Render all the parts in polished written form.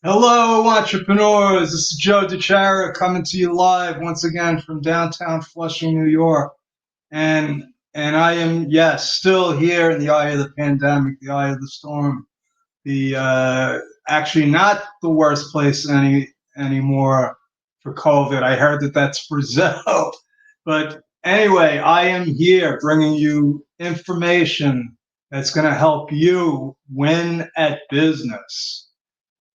Hello, entrepreneurs. This is Joe DeChara coming to you live once again from downtown Flushing, New York. And I am, yes, still here in the eye of the pandemic, the eye of the storm. The Actually not the worst place anymore for COVID. I heard that that's Brazil. But anyway, I am here bringing you information that's going to help you win at business.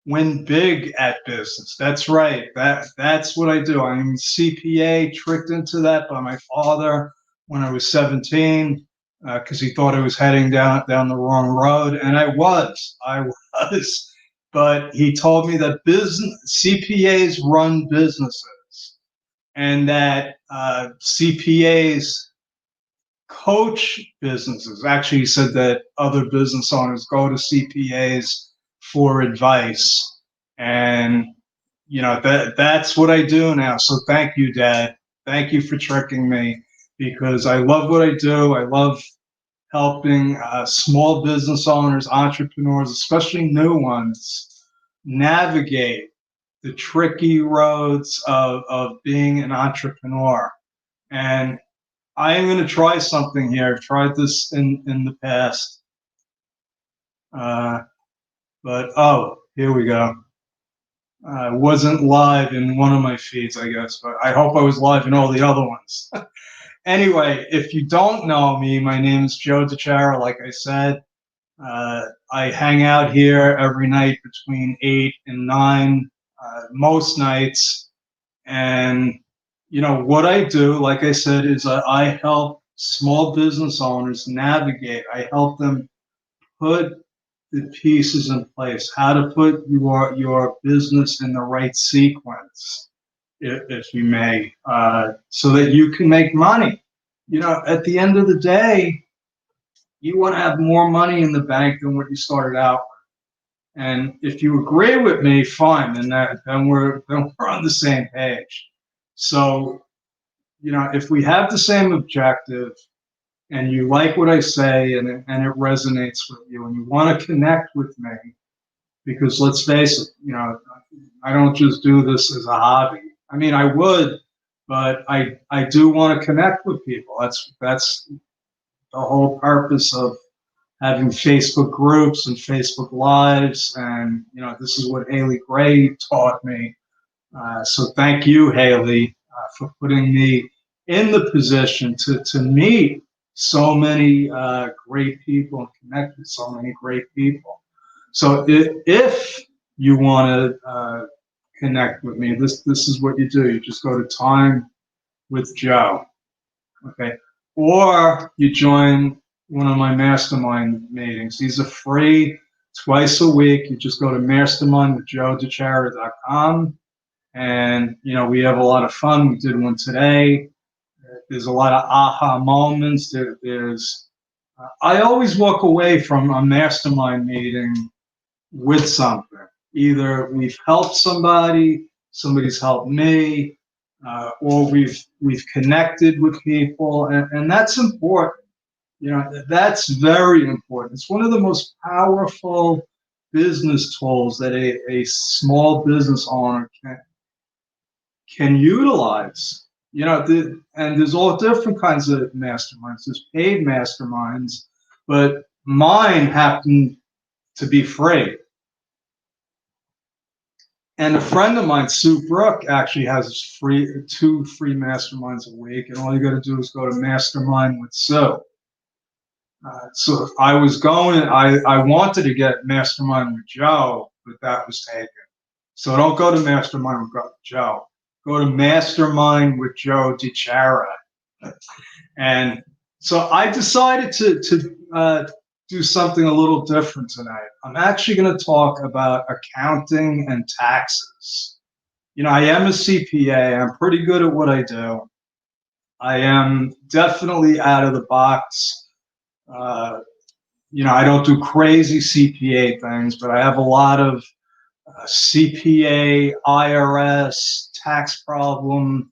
Win big at business. That's right. That's what I do. I'm CPA, tricked into that by my father when I was 17, because he thought I was heading down the wrong road, and I was. But he told me that business CPAs run businesses, and that CPAs coach businesses. Actually, he said that other business owners go to CPAs for advice. And that's what I do now. So thank you, Dad. Thank you for tricking me, because I love what I do. I love helping small business owners, entrepreneurs, especially new ones, navigate the tricky roads of being an entrepreneur. And I am going to try something here. I've tried this in the past. But oh, here we go. I wasn't live in one of my feeds, I guess, but I hope I was live in all the other ones. Anyway, if you don't know me, my name is Joe DeChara. Like I said, I hang out here every night between 8 and 9, most nights. And what I do, like I said, is I help small business owners navigate. I help them put the pieces in place, how to put your business in the right sequence, if you may, so that you can make money. At the end of the day, you want to have more money in the bank than what you started out with. And if you agree with me, fine, then we're on the same page. So, if we have the same objective, and you like what I say, and it resonates with you, and you want to connect with me, because let's face it, I don't just do this as a hobby. I mean, I would, but I do want to connect with people. That's the whole purpose of having Facebook groups and Facebook Lives, and this is what Haley Gray taught me. So thank you, Haley, for putting me in the position to meet so many great people and connect with so many great people. So if you want to connect with me, this is what you do. You just go to Time with Joe, okay? Or you join one of my mastermind meetings. These are free twice a week. You just go to mastermindwithjoedechara.com, and we have a lot of fun. We did one today. There's a lot of aha moments. I always walk away from a mastermind meeting with something. Either we've helped somebody, somebody's helped me, or we've connected with people, and that's important. That's very important. It's one of the most powerful business tools that a small business owner can utilize. And there's all different kinds of masterminds. There's paid masterminds, but mine happen to be free. And a friend of mine, Sue Brook, actually has two free masterminds a week, and all you got to do is go to Mastermind with Sue. So if I was going, I wanted to get Mastermind with Joe, but that was taken. So don't go to Mastermind with Joe. Go to Mastermind with Joe DeChara. And so I decided to do something a little different tonight. I'm actually going to talk about accounting and taxes. I am a CPA. I'm pretty good at what I do. I am definitely out of the box. I don't do crazy CPA things, but I have a lot of CPA, IRS, tax problem,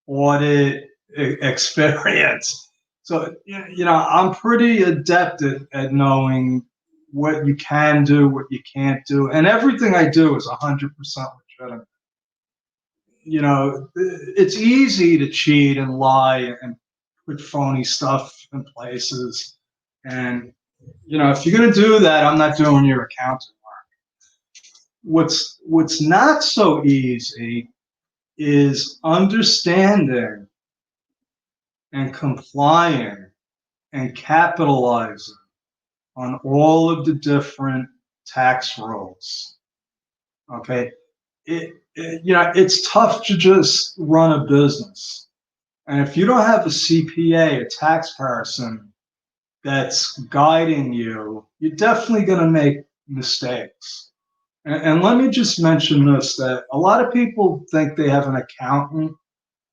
audit experience. So, I'm pretty adept at knowing what you can do, what you can't do, and everything I do is 100% legitimate. You know, it's easy to cheat and lie and put phony stuff in places. And, you know, if you're going to do that, I'm not doing your accounting work. What's not so easy is understanding and complying and capitalizing on all of the different tax rules. Okay. You know, it's tough to just run a business. And if you don't have a CPA, a tax person that's guiding you, you're definitely going to make mistakes. And let me just mention this, that a lot of people think they have an accountant,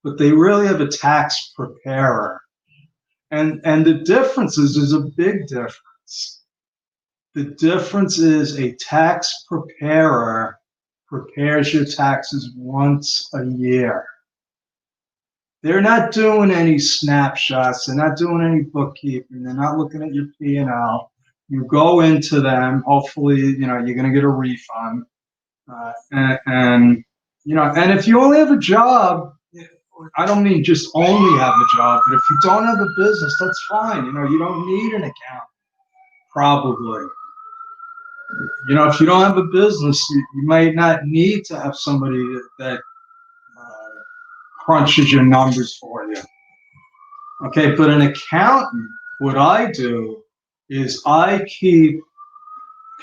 but they really have a tax preparer. And the difference is there's a big difference. The difference is a tax preparer prepares your taxes once a year. They're not doing any snapshots. They're not doing any bookkeeping. They're not looking at your P&L. You go into them. Hopefully, you know, you're going to get a refund. And you know, and if you only have a job, I don't mean just only have a job, but if you don't have a business, that's fine. You know, you don't need an account, probably. You know, if you don't have a business, you might not need to have somebody that crunches your numbers for you. Okay, but an accountant, what I do is I keep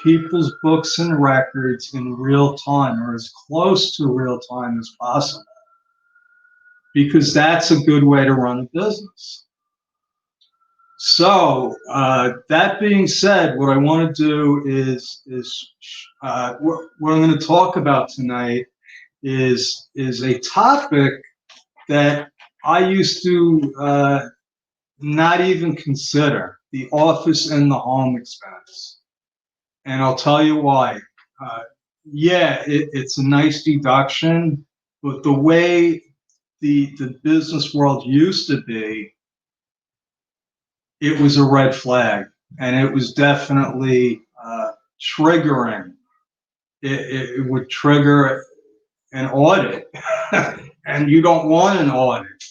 people's books and records in real time, or as close to real time as possible, because that's a good way to run a business. So that being said, what I want to do is what I'm going to talk about tonight is a topic that I used to not even consider: the office and the home expense. And I'll tell you why. Yeah, it's a nice deduction, but the way the business world used to be, it was a red flag, and it was definitely triggering. It would trigger an audit, and you don't want an audit,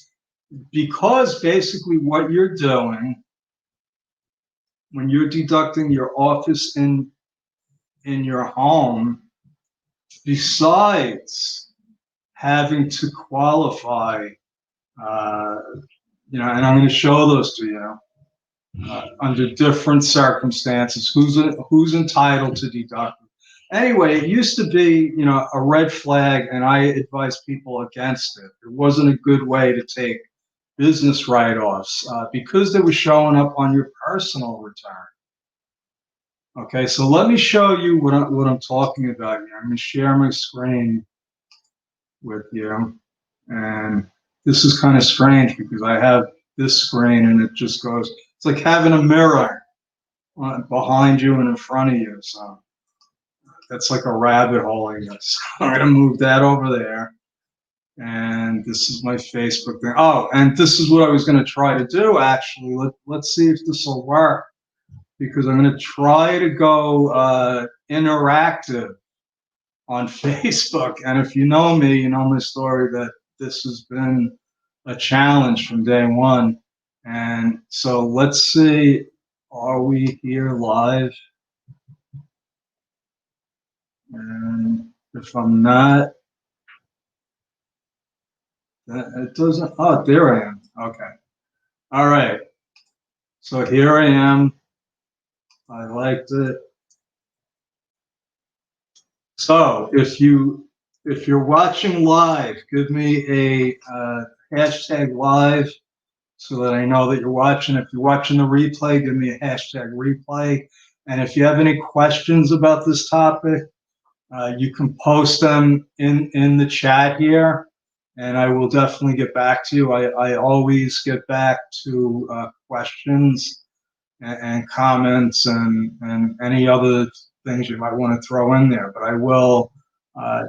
because basically what you're doing when you're deducting your office in your home, besides having to qualify, you know, and I'm going to show those to you, under different circumstances, who's entitled to deduct. Anyway, it used to be, you know, a red flag, and I advise people against it. It wasn't a good way to take business write-offs because they were showing up on your personal return. Okay, so let me show you what I'm talking about here. I'm going to share my screen with you, and this is kind of strange because I have this screen and it just goes, it's like having a mirror behind you and in front of you. So that's like a rabbit hole, I guess. I'm going to move that over there. And this is my Facebook thing. Oh, and this is what I was going to try to do, actually. Let's see if this will work, because I'm going to try to go interactive on Facebook. And if you know me, you know my story, that this has been a challenge from day one. And so let's see, are we here live? And if I'm not, it doesn't, oh, there I am. Okay. All right. So here I am. I liked it. So if you're watching live, give me a hashtag live so that I know that you're watching. If you're watching the replay, give me a hashtag replay. And if you have any questions about this topic, you can post them in the chat here, and I will definitely get back to you. I always get back to questions and comments and any other things you might want to throw in there, but I will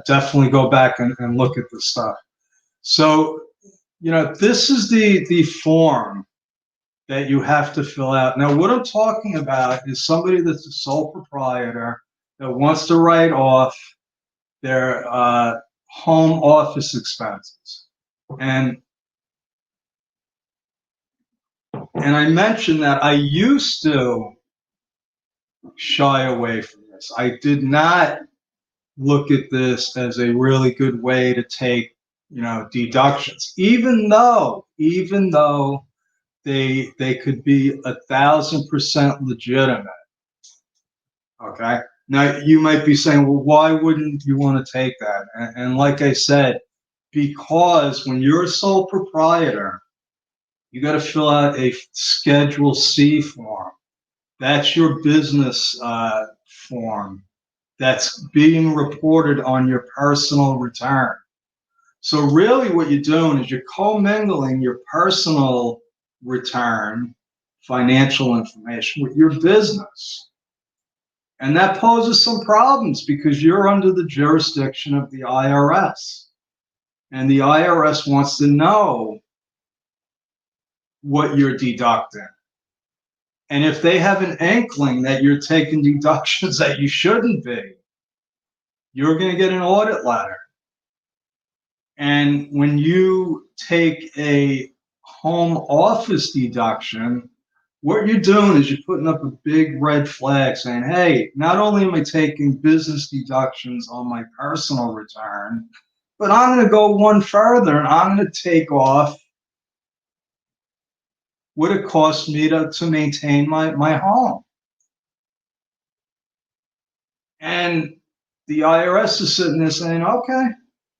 definitely go back and look at the stuff. So, you know, this is the form that you have to fill out. Now, what I'm talking about is somebody that's a sole proprietor that wants to write off their home office expenses. And I mentioned that I used to shy away from this. I did not look at this as a really good way to take, deductions, even though they could be 1,000% legitimate. Okay. Now you might be saying, well, why wouldn't you want to take that? And like I said, because when you're a sole proprietor, you got to fill out a Schedule C form. That's your business form that's being reported on your personal return. So really what you're doing is you're commingling your personal return, financial information, with your business. And that poses some problems because you're under the jurisdiction of the IRS. And the IRS wants to know what you're deducting. And if they have an inkling that you're taking deductions that you shouldn't be, you're going to get an audit letter. And when you take a home office deduction, what you're doing is you're putting up a big red flag saying, hey, not only am I taking business deductions on my personal return, but I'm going to go one further and I'm going to take off what it costs me to maintain my home. And the IRS is sitting there saying, okay,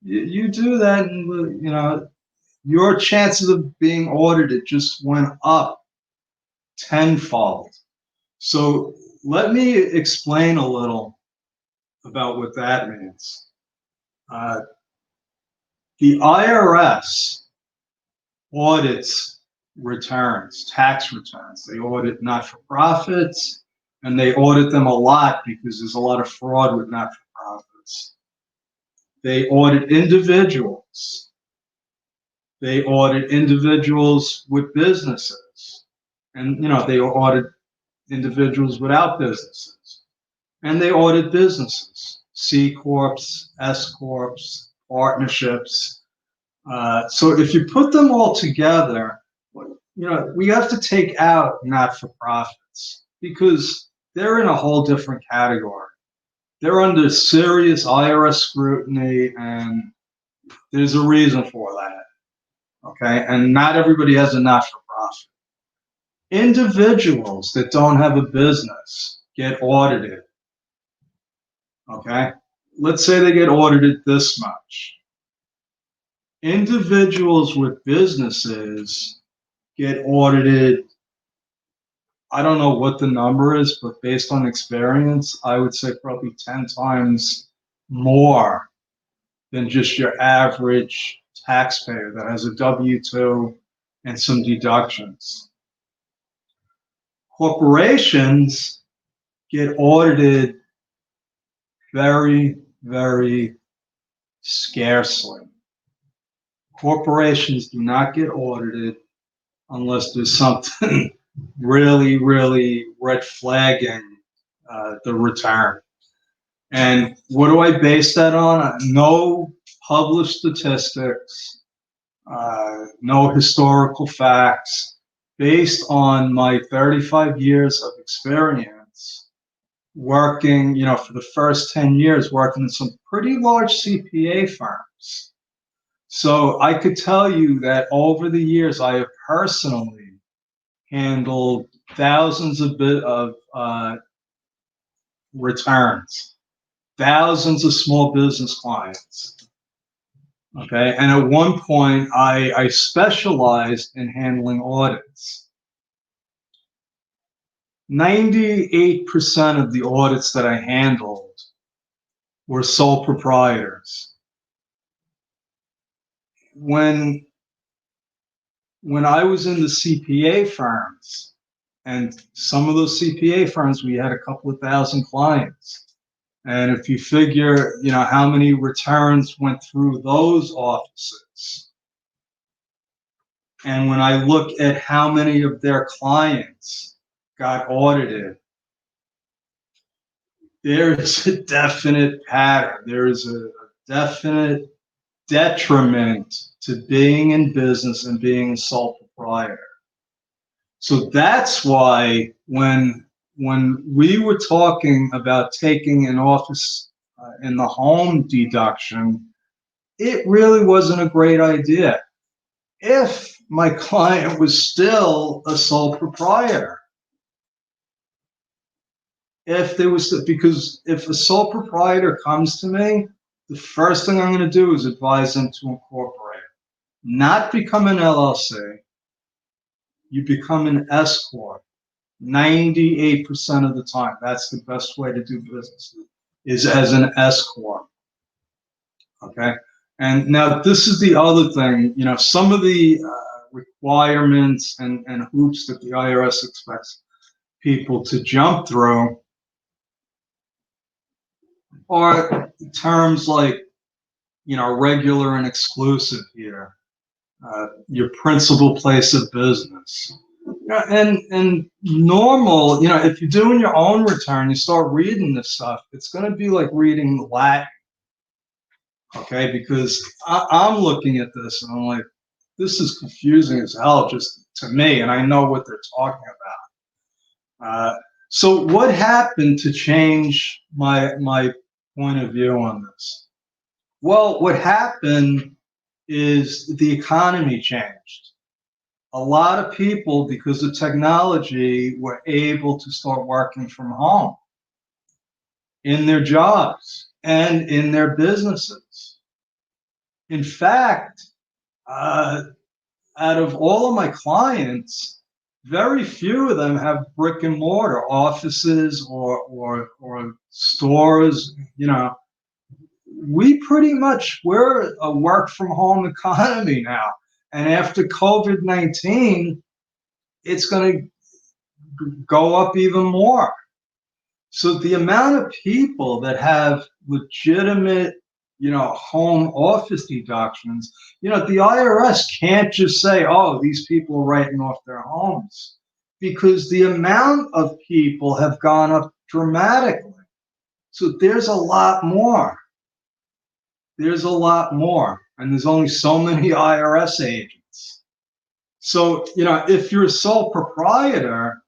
you do that, and your chances of being audited just went up tenfold. So let me explain a little about what that means. The IRS audits returns, tax returns. They audit not-for-profits, and they audit them a lot because there's a lot of fraud with not-for-profits. They audit individuals. They audit individuals with businesses. And, they audit individuals without businesses. And they audit businesses, C-corps, s-corps, partnerships. So if you put them all together, we have to take out not-for-profits because they're in a whole different category. They're under serious IRS scrutiny, and there's a reason for that. Okay, and not everybody has a not-for-profit. Individuals that don't have a business get audited. Okay, let's say they get audited this much. Individuals with businesses get audited, I don't know what the number is, but based on experience, I would say probably 10 times more than just your average taxpayer that has a W-2 and some deductions. Corporations get audited very, very scarcely. Corporations do not get audited unless there's something really, really red flagging the return. And what do I base that on? No published statistics, no historical facts, based on my 35 years of experience working, for the first 10 years, working in some pretty large CPA firms. So I could tell you that over the years, I have personally handled thousands of returns, thousands of small business clients. Okay, and at one point, I specialized in handling audits. 98% of the audits that I handled were sole proprietors. When I was in the CPA firms, and some of those CPA firms, we had a couple of thousand clients. And if you figure, how many returns went through those offices, And when I look at how many of their clients got audited, there is a definite pattern. There is a definite detriment to being in business and being a sole proprietor. So that's why when we were talking about taking an office in the home deduction, it really wasn't a great idea if my client was still a sole proprietor. If there was, because if a sole proprietor comes to me, the first thing I'm going to do is advise them to incorporate, not become an LLC. You become an s-corp. 98% of the time, that's the best way to do business, is as an s-corp. Okay. And now this is the other thing, you know, some of the requirements and hoops that the IRS expects people to jump through are terms like, you know, regular and exclusive here, your principal place of business. And normal, you know, if you're doing your own return, you start reading this stuff, it's going to be like reading Latin. Okay, because I'm looking at this and I'm like, this is confusing as hell just to me, and I know what they're talking about. So what happened to change my point of view on this? Well, what happened is the economy changed. A lot of people, because of technology, were able to start working from home in their jobs and in their businesses. In fact, out of all of my clients, very few of them have brick and mortar offices or stores. You know, we're a work from home economy now. And after COVID-19, it's going to go up even more. So the amount of people that have legitimate, you know, home office deductions, you know, the IRS can't just say, oh, these people are writing off their homes, because the amount of people have gone up dramatically. So there's a lot more. There's a lot more. And there's only so many IRS agents. So, you know, if you're a sole proprietor,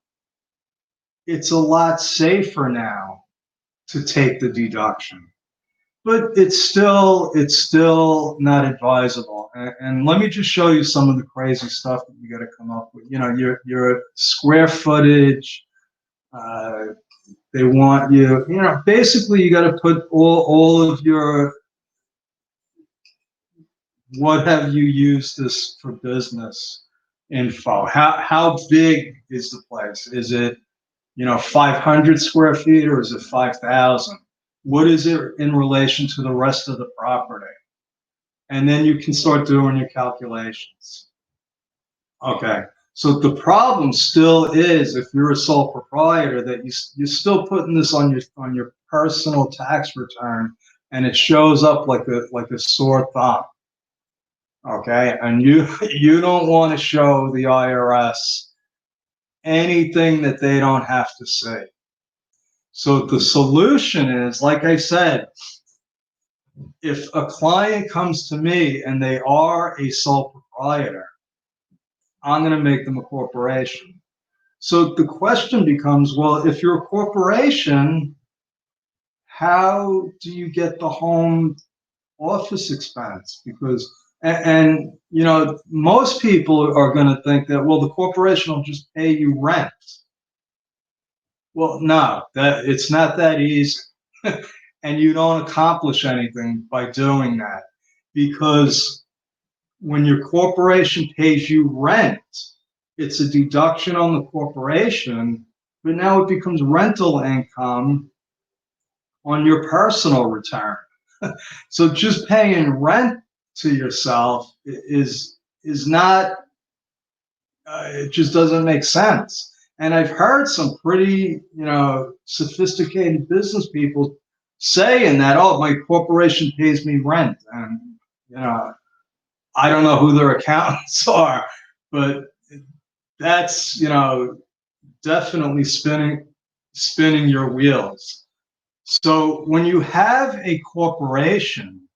it's a lot safer now to take the deduction. But it's still not advisable. And let me just show you some of the crazy stuff that you got to come up with. You know, your square footage. They want you. You know, basically, you got to put all of your, what have you used this for business info. How big is the place? Is it, you know, 500 square feet or is it 5,000? What is it in relation to the rest of the property? And then you can start doing your calculations. Okay, so the problem still is, if you're a sole proprietor, that you're still putting this on your personal tax return, and it shows up like a sore thumb. Okay, and you don't want to show the IRS anything that they don't have to see. So the solution is, like I said, if a client comes to me and they are a sole proprietor, I'm going to make them a corporation. So the question becomes, well, if you're a corporation, how do you get the home office expense? Because, and you know, most people are going to think that, well, the corporation will just pay you rent. Well, no, that it's not that easy. And you don't accomplish anything by doing that, because when your corporation pays you rent, it's a deduction on the corporation, but now it becomes rental income on your personal return. So just paying rent to yourself is not, it just doesn't make sense. And I've heard some pretty, you know, sophisticated business people saying that, oh, my corporation pays me rent. And, you know, I don't know who their accountants are, but that's, definitely spinning your wheels. So when you have a corporation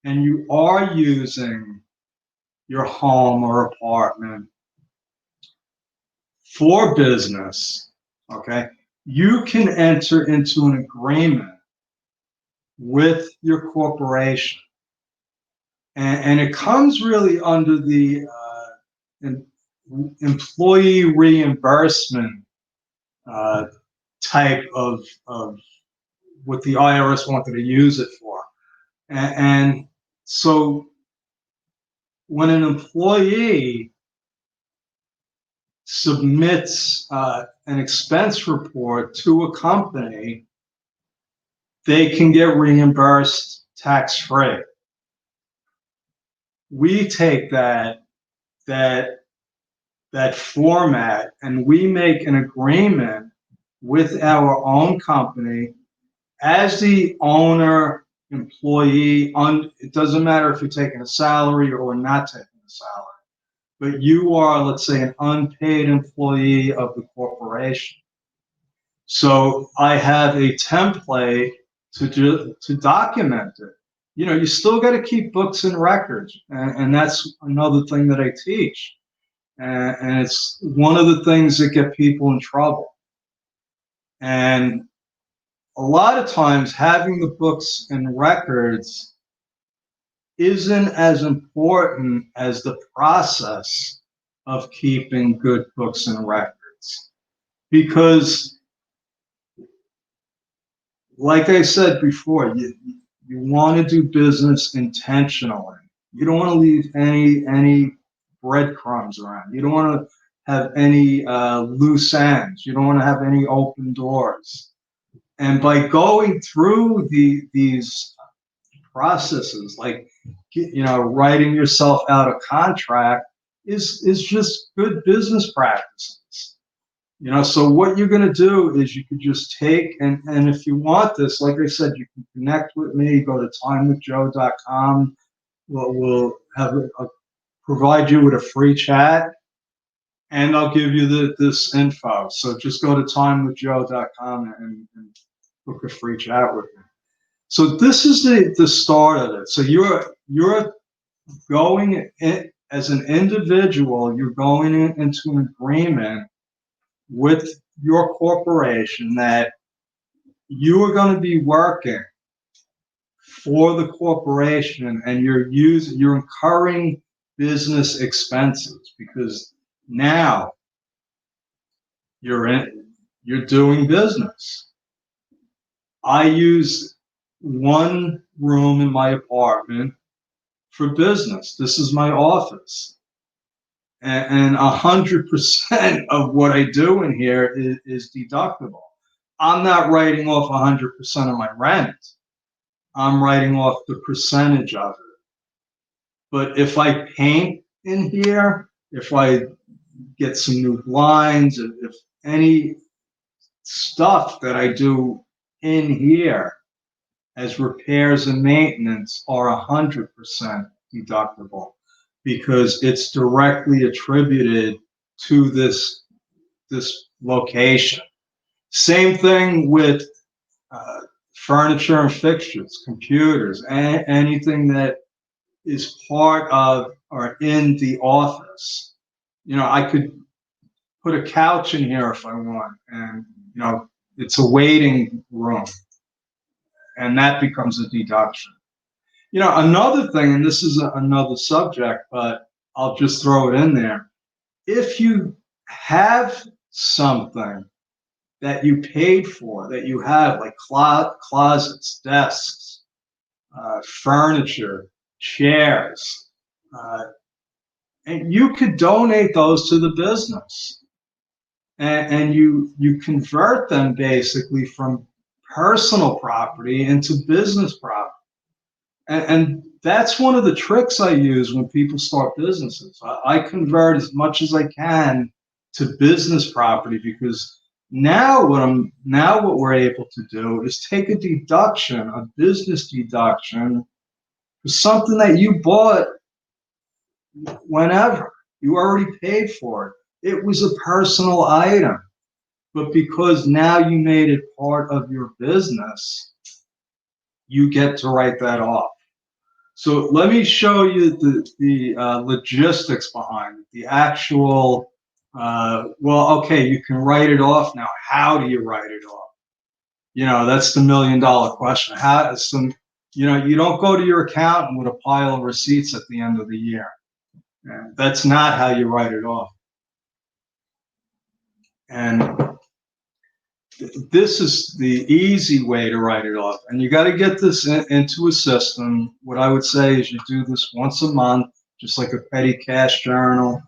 and you are using your home or apartment for business, okay, you can enter into an agreement with your corporation. And it comes really under the employee reimbursement type of what the IRS wanted to use it for. And so when an employee submits an expense report to a company, they can get reimbursed tax-free. We take that format and we make an agreement with our own company as the owner, employee. It doesn't matter if you're taking a salary or not taking a salary, but you are, let's say, an unpaid employee of the corporation. So I have a template to document it. You still got to keep books and records, and that's another thing that I teach. And it's one of the things that get people in trouble. And a lot of times having the books and records isn't as important as the process of keeping good books and records. Because, like I said before, you want to do business intentionally. You don't want to leave any breadcrumbs around. You don't want to have any loose ends. You don't want to have any open doors. And by going through these processes, like writing yourself out a contract, is just good business practices. So what you're going to do is you could just take and if you want this, like I said, you can connect with me. Go to timewithjoe.com. We'll provide you with a free chat, and I'll give you this info. So just go to timewithjoe.com and book a free chat with me. So this is the start of it. So you're going in, as an individual, you're going into an agreement with your corporation that you are going to be working for the corporation, and you're incurring business expenses because now you're doing business. I use one room in my apartment for business. This is my office. And 100% of what I do in here is deductible. I'm not writing off 100% of my rent. I'm writing off the percentage of it. But if I paint in here, if I get some new blinds, if any stuff that I do in here as repairs and maintenance are 100% deductible, because it's directly attributed to this location. Same thing with furniture and fixtures, computers, anything that is part of or in the office. I could put a couch in here if I want, and it's a waiting room, and that becomes a deduction. Another thing, and this is another subject, but I'll just throw it in there. If you have something that you paid for, that you have, like closets, desks, furniture, chairs, and you could donate those to the business, and you convert them basically from personal property into business property. And that's one of the tricks I use when people start businesses. I convert as much as I can to business property, because now what we're able to do is take a deduction, a business deduction, for something that you bought whenever. You already paid for it. It was a personal item. But because now you made it part of your business, you get to write that off. So let me show you the logistics behind it, the actual, well, okay, you can write it off now. How do you write it off? You know, that's the $1,000,000 question. You don't go to your accountant with a pile of receipts at the end of the year. That's not how you write it off. And this is the easy way to write it off. And you got to get this into a system. What I would say is you do this once a month, just like a petty cash journal.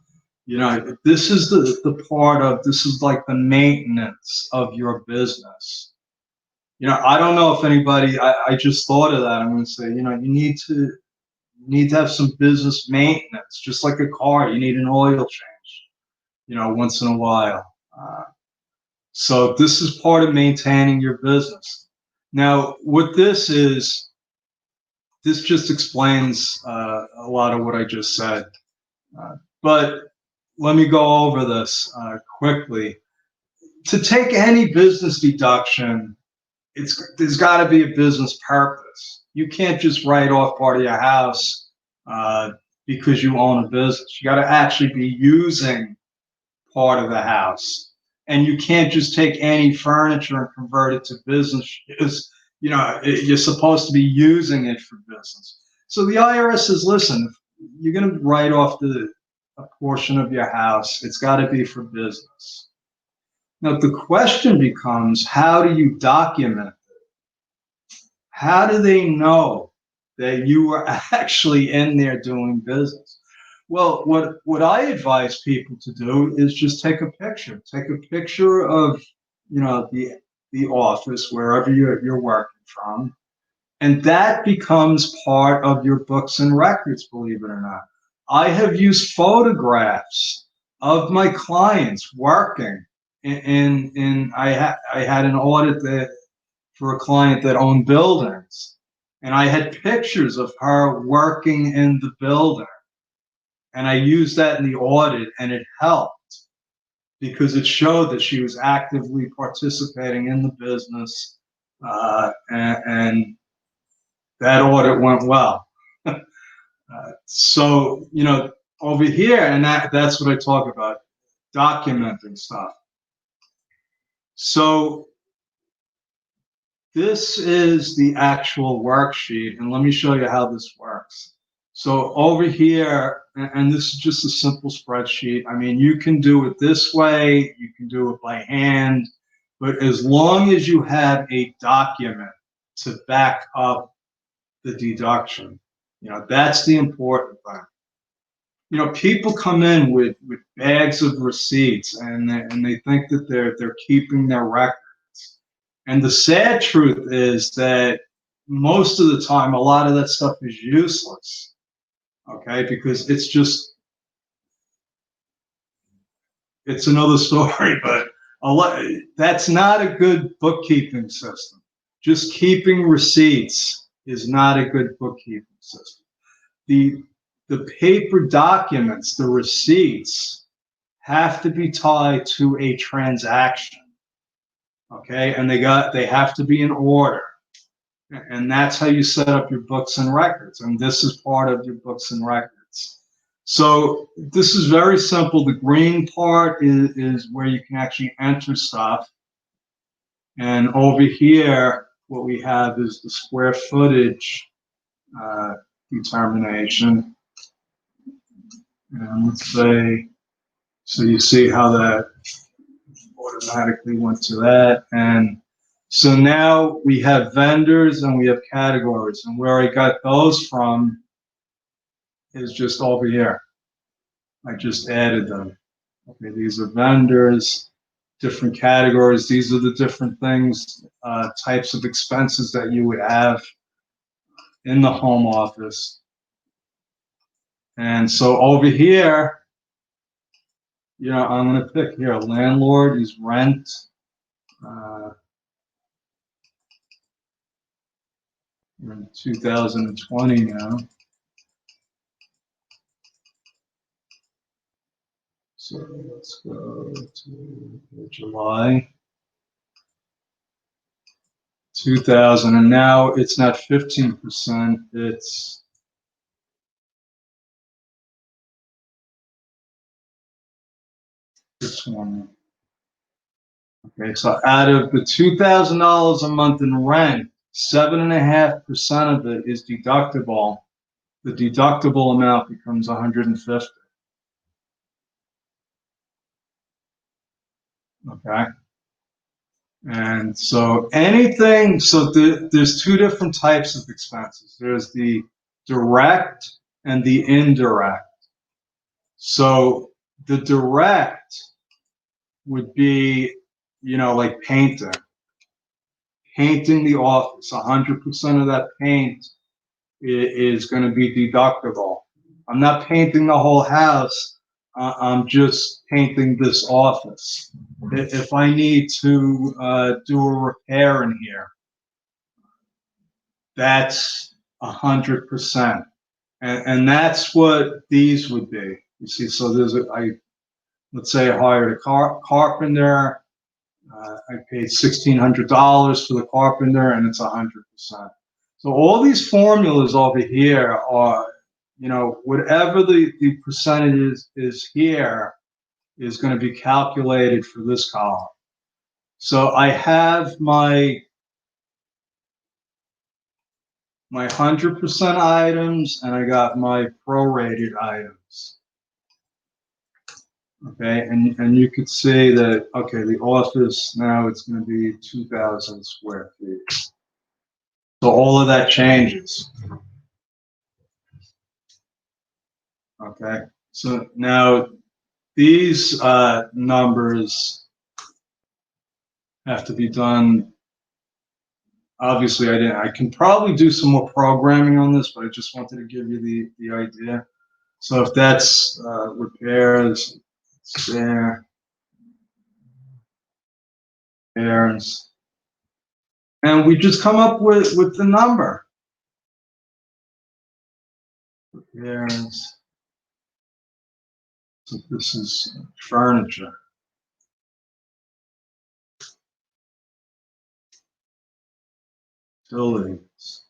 You know, this is this is like the maintenance of your business. You know, I don't know if anybody, I just thought of that. I'm going to say, you know, you need to have some business maintenance, just like a car. You need an oil change, you know, once in a while. So this is part of maintaining your business. Now, what this is, this just explains a lot of what I just said. But let me go over this quickly. To take any business deduction, there's got to be a business purpose. You can't just write off part of your house because you own a business. You got to actually be using part of the house. And you can't just take any furniture and convert it to business use. You know, you're supposed to be using it for business. So the IRS says, listen, if you're going to write off a portion of your house, it's got to be for business. Now, the question becomes, how do you document it? How do they know that you are actually in there doing business? Well, what I advise people to do is just take a picture. Take a picture of, you know, the office, wherever you're working from, and that becomes part of your books and records, believe it or not. I have used photographs of my clients working I had an audit for a client that owned buildings, and I had pictures of her working in the building. And I used that in the audit, and it helped because it showed that she was actively participating in the business, and that audit went well. So, you know, over here, and that's what I talk about, documenting stuff. So this is the actual worksheet, and let me show you how this works. So over here, and this is just a simple spreadsheet. I mean, you can do it this way, you can do it by hand, but as long as you have a document to back up the deduction, you know, that's the important thing. You know, people come in with bags of receipts, and they think that they're keeping their records. And the sad truth is that most of the time, a lot of that stuff is useless. Okay, because it's another story, but that's not a good bookkeeping system. Just keeping receipts is not a good bookkeeping system. The paper documents, the receipts, have to be tied to a transaction. Okay, and they have to be in order. And that's how you set up your books and records. And this is part of your books and records. So this is very simple. The green part is where you can actually enter stuff. And over here, what we have is the square footage determination. And let's say, so you see how that automatically went to that. And so now we have vendors and we have categories, and where I got those from is just over here. I just added them. Okay, these are vendors, different categories. These are the different things, types of expenses that you would have in the home office. And so over here, you know, I'm going to pick here, landlord is rent. We're in 2020 now. So let's go to July 2000, and now it's not 15%, it's this one. Okay, so out of the $2,000 a month in rent, 7.5% of it is deductible. The deductible amount becomes 150. Okay. And so anything, so there's two different types of expenses. There's the direct and the indirect. So the direct would be, like painting the office. 100% of that paint is going to be deductible. I'm not painting the whole house. I'm just painting this office. If I need to do a repair in here, that's 100%, and that's what these would be. You see, so let's say I hired a carpenter. I paid $1,600 for the carpenter, and it's 100%. So all these formulas over here are, whatever the percentage is here is going to be calculated for this column. So I have my 100% items, and I got my prorated items. Okay, and you could see that, okay, the office now it's going to be 2,000 square feet. So all of that changes. Okay, so now these numbers have to be done. Obviously, I can probably do some more programming on this, but I just wanted to give you the idea. So if that's repairs, it's there, repairs, and we just come up with the number. Repairs. So this is furniture. Utilities.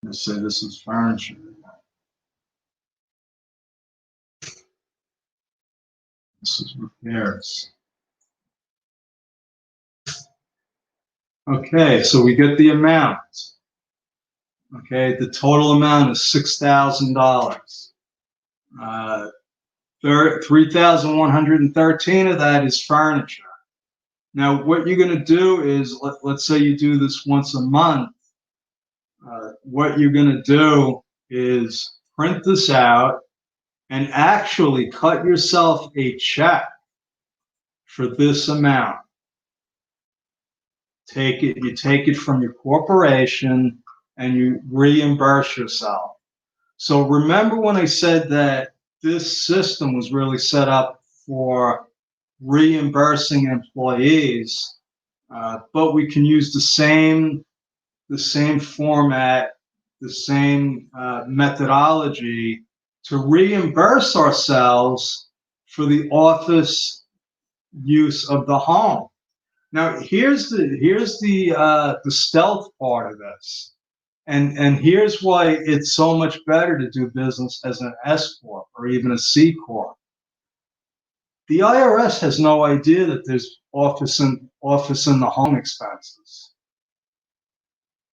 Let's say this is furniture. This is repairs. Okay, so we get the amount. Okay, the total amount is $6,000. 3,113 of that is furniture. Now, what you're going to do is, let's say you do this once a month. What you're going to do is print this out and actually cut yourself a check for this amount. You take it from your corporation and you reimburse yourself. So remember when I said that this system was really set up for reimbursing employees, but we can use the same format, the same methodology to reimburse ourselves for the office use of the home. Now, here's the stealth part of this, and here's why it's so much better to do business as an S-corp or even a C-corp. The IRS has no idea that there's office in the home expenses.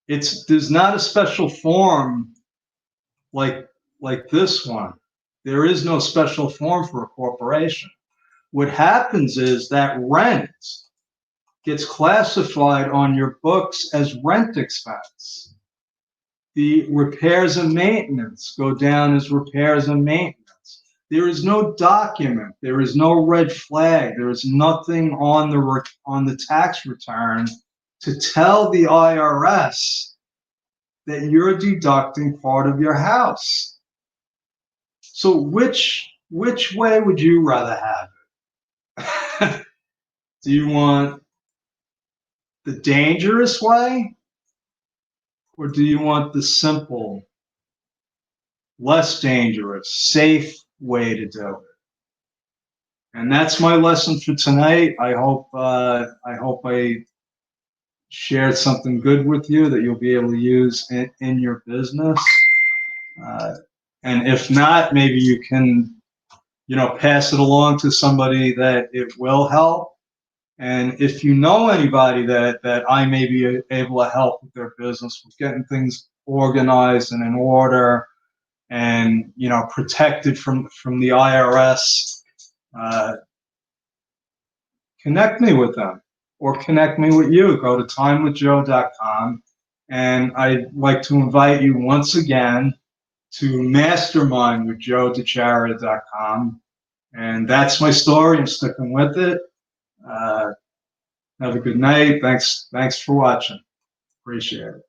There's not a special form like this one. There is no special form for a corporation. What happens is that rent gets classified on your books as rent expense. The repairs and maintenance go down as repairs and maintenance. There is no document. There is no red flag. There is nothing on the tax return to tell the IRS that you're deducting part of your house. So which way would you rather have it? Do you want the dangerous way, or do you want the simple, less dangerous, safe way to do it? And that's my lesson for tonight. I hope I shared something good with you that you'll be able to use in your business. Uh, and if not, maybe you can, pass it along to somebody that it will help. And if you know anybody that I may be able to help with their business, with getting things organized and in order, and protected from the IRS, uh, connect me with them or connect me with you. Go to timewithjoe.com, and I'd like to invite you once again to Mastermind with joe.com. And that's my story. I'm sticking with it. Uh, have a good night. Thanks for watching. Appreciate it.